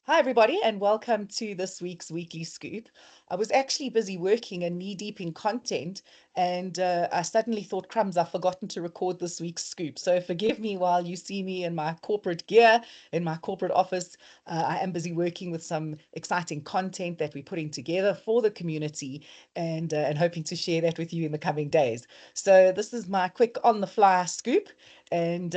Hi, everybody, and welcome to this week's Weekly Scoop. I was actually busy working and knee deep in content, and I suddenly thought, crumbs, I've forgotten to record this week's scoop. So forgive me while you see me in my corporate gear, in my corporate office. I am busy working with some exciting content that we're putting together for the community and hoping to share that with you in the coming days. So this is my quick on the fly scoop and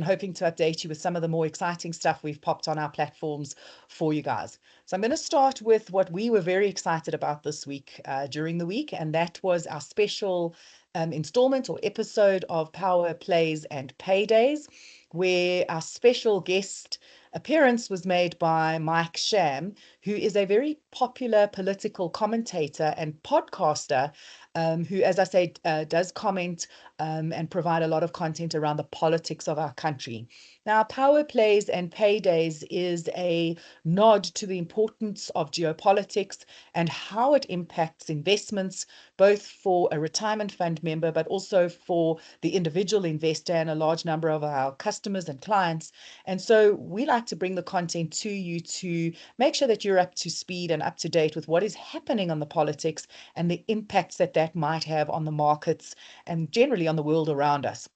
hoping to update you with some of the more exciting stuff we've popped on our platforms for you guys. So I'm going to start with what we were very excited about this week during the week, and that was our special installment or episode of Power Plays and Paydays, where our special guest appearance was made by Mike Sham, who is a very popular political commentator and podcaster who, as I say, does comment and provide a lot of content around the politics of our country. Now, Power Plays and Paydays is a nod to the importance of geopolitics and how it impacts investments, both for a retirement fund member, but also for the individual investor and a large number of our customers and clients. And so we like to bring the content to you to make sure that you're up to speed and up to date with what is happening on the politics and the impacts that that might have on the markets and generally on the world around us.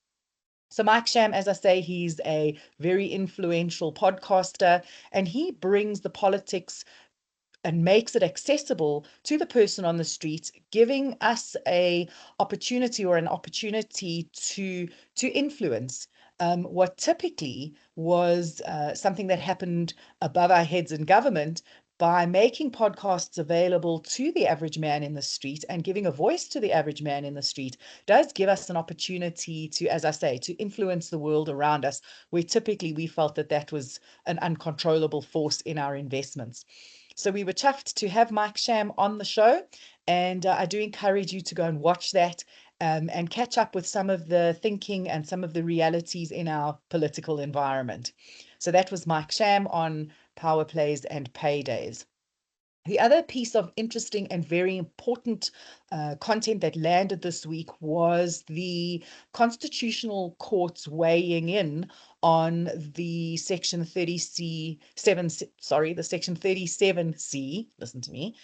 So Mike Sham, as I say, he's a very influential podcaster, and he brings the politics and makes it accessible to the person on the street, giving us an opportunity to influence what typically was something that happened above our heads in government, by making podcasts available to the average man in the street and giving a voice to the average man in the street does give us an opportunity to, as I say, to influence the world around us, where typically we felt that that was an uncontrollable force in our investments. So we were chuffed to have Mike Sham on the show, and I do encourage you to go and watch that and catch up with some of the thinking and some of the realities in our political environment. So that was Mike Sham on Power Plays and Paydays. The other piece of interesting and very important content that landed this week was the Constitutional Court's weighing in on the Section 37C, listen to me,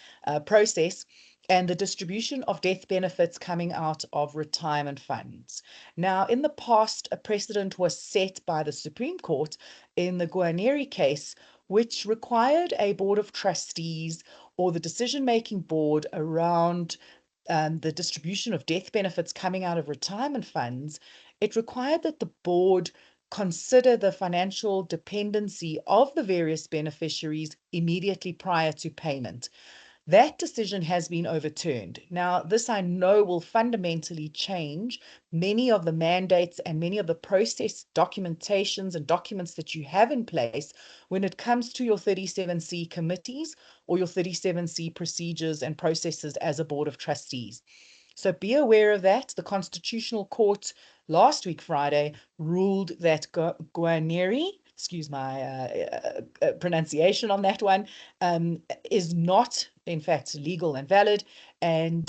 process and the distribution of death benefits coming out of retirement funds. Now, in the past, a precedent was set by the Supreme Court in the Guarneri case, which required a board of trustees or the decision-making board around the distribution of death benefits coming out of retirement funds. It required that the board consider the financial dependency of the various beneficiaries immediately prior to payment. That decision has been overturned. Now, this I know will fundamentally change many of the mandates and many of the process documentations and documents that you have in place when it comes to your 37C committees or your 37C procedures and processes as a board of trustees. So be aware of that. The Constitutional Court last week, Friday, ruled that Guarneri, excuse my pronunciation on that one, is not, in fact, legal and valid, and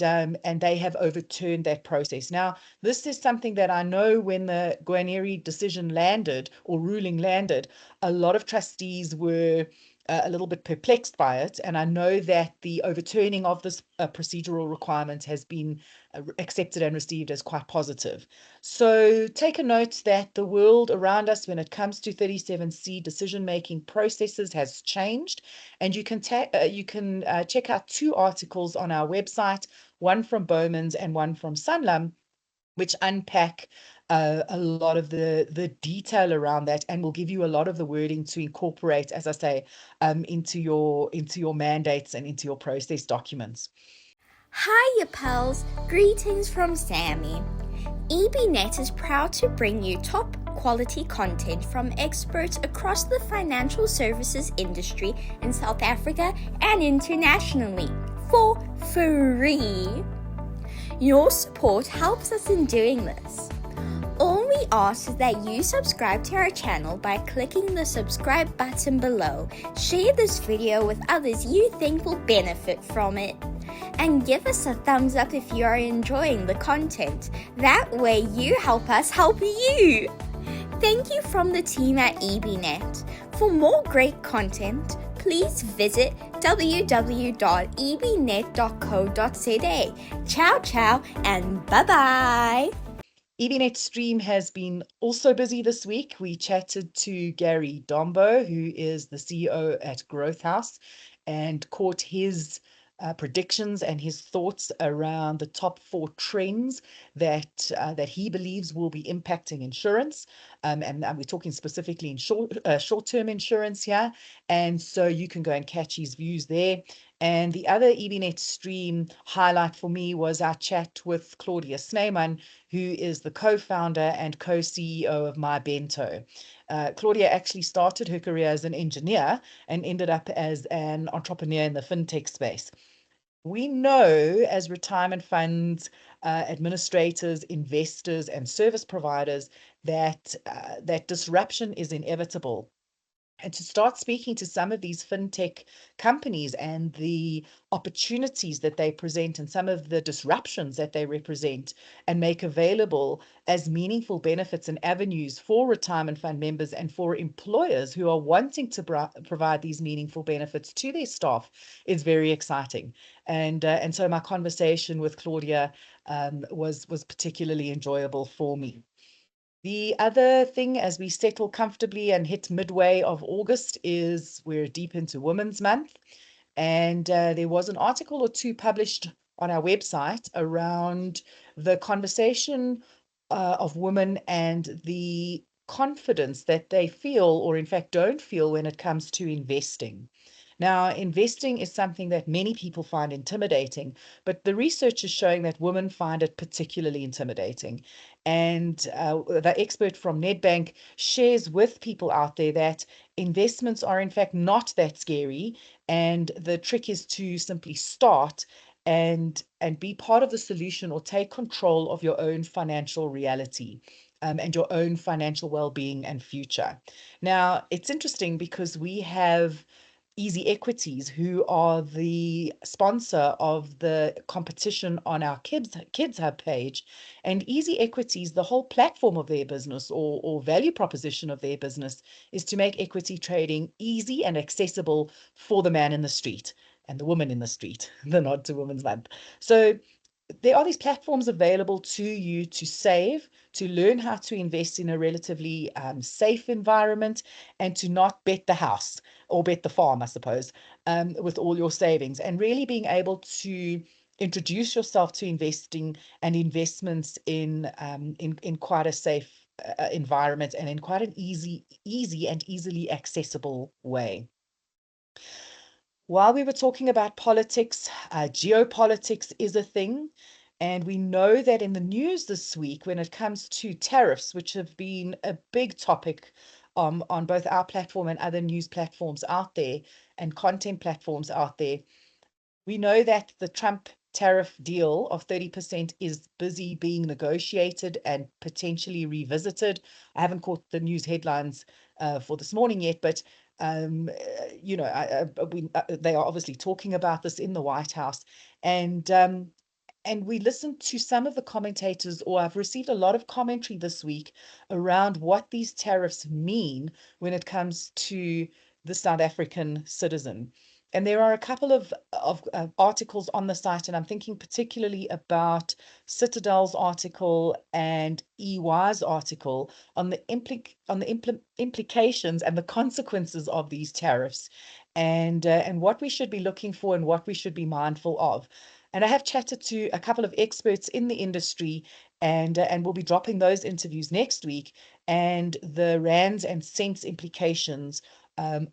they have overturned that process. Now, this is something that I know when the Guarneri decision landed or ruling landed, a lot of trustees were a little bit perplexed by it, and I know that the overturning of this procedural requirement has been accepted and received as quite positive. So take a note that the world around us when it comes to 37C decision-making processes has changed, and you can check out two articles on our website, one from Bowman's and one from Sanlam, which unpack a lot of the detail around that and will give you a lot of the wording to incorporate, as I say, into your mandates and into your process documents. Hiya pals, greetings from Sammy. EBNet is proud to bring you top quality content from experts across the financial services industry in South Africa and internationally for free. Your support helps us in doing this. All we ask is that you subscribe to our channel by clicking the subscribe button below, share this video with others you think will benefit from it, and give us a thumbs up if you are enjoying the content. That way you help us help you. Thank you from the team at EBNet. For more great content, please visit www.ebnet.co.za. Ciao, ciao, and bye-bye. EBNet Stream has been also busy this week. We chatted to Gary Dombo, who is the CEO at Growth House, and caught his predictions and his thoughts around the top 4 trends that he believes will be impacting insurance. And we're talking specifically in short-term insurance here. And so you can go and catch his views there. And the other EBNet Stream highlight for me was our chat with Claudia Snyman, who is the co-founder and co-CEO of MyBento. Claudia actually started her career as an engineer and ended up as an entrepreneur in the fintech space. We know as retirement funds, administrators, investors, and service providers that disruption is inevitable. And to start speaking to some of these fintech companies and the opportunities that they present and some of the disruptions that they represent and make available as meaningful benefits and avenues for retirement fund members and for employers who are wanting to provide these meaningful benefits to their staff is very exciting. And so my conversation with Claudia was particularly enjoyable for me. The other thing, as we settle comfortably and hit midway of August, is we're deep into Women's Month. And there was an article or two published on our website around the conversation of women and the confidence that they feel, or in fact don't feel, when it comes to investing. Now, investing is something that many people find intimidating, but the research is showing that women find it particularly intimidating. And the expert from Nedbank shares with people out there that investments are, in fact, not that scary. And the trick is to simply start and be part of the solution, or take control of your own financial reality. And your own financial well-being and future. Now, it's interesting because we have Easy Equities, who are the sponsor of the competition on our Kids Hub page. And Easy Equities, the whole platform of their business, or value proposition of their business, is to make equity trading easy and accessible for the man in the street and the woman in the street, the nod to Women's Month. So there are these platforms available to you to save, to learn how to invest in a relatively safe environment, and to not bet the house or bet the farm, I suppose, with all your savings, and really being able to introduce yourself to investing and investments in quite a safe environment, and in quite an easy and easily accessible way. While we were talking about politics, geopolitics is a thing. And we know that in the news this week, when it comes to tariffs, which have been a big topic on both our platform and other news platforms out there and content platforms out there, we know that the Trump tariff deal of 30% is busy being negotiated and potentially revisited. I haven't caught the news headlines for this morning yet, but they are obviously talking about this in the White House. And we listened to some of the commentators, or I've received a lot of commentary this week around what these tariffs mean when it comes to the South African citizen. And there are a couple of articles on the site, and I'm thinking particularly about Citadel's article and EY's article on the implications and the consequences of these tariffs, and what we should be looking for and what we should be mindful of. And I have chatted to a couple of experts in the industry, and we'll be dropping those interviews next week, and the rands and cents implications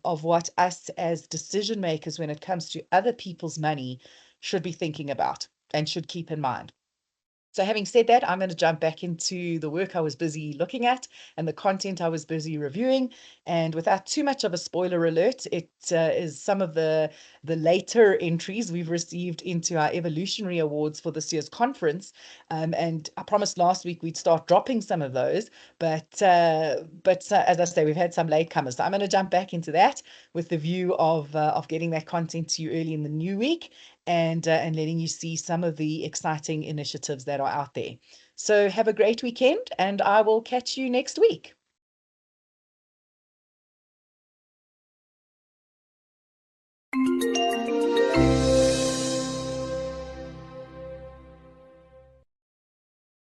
of what us as decision makers, when it comes to other people's money, should be thinking about and should keep in mind. So having said that, I'm going to jump back into the work I was busy looking at and the content I was busy reviewing. And without too much of a spoiler alert, it is some of the later entries we've received into our Evolutionary Awards for this year's conference. And I promised last week we'd start dropping some of those, but as I say, we've had some latecomers. So I'm going to jump back into that with the view of getting that content to you early in the new week, and letting you see some of the exciting initiatives that are out there. So have a great weekend, and I will catch you next week.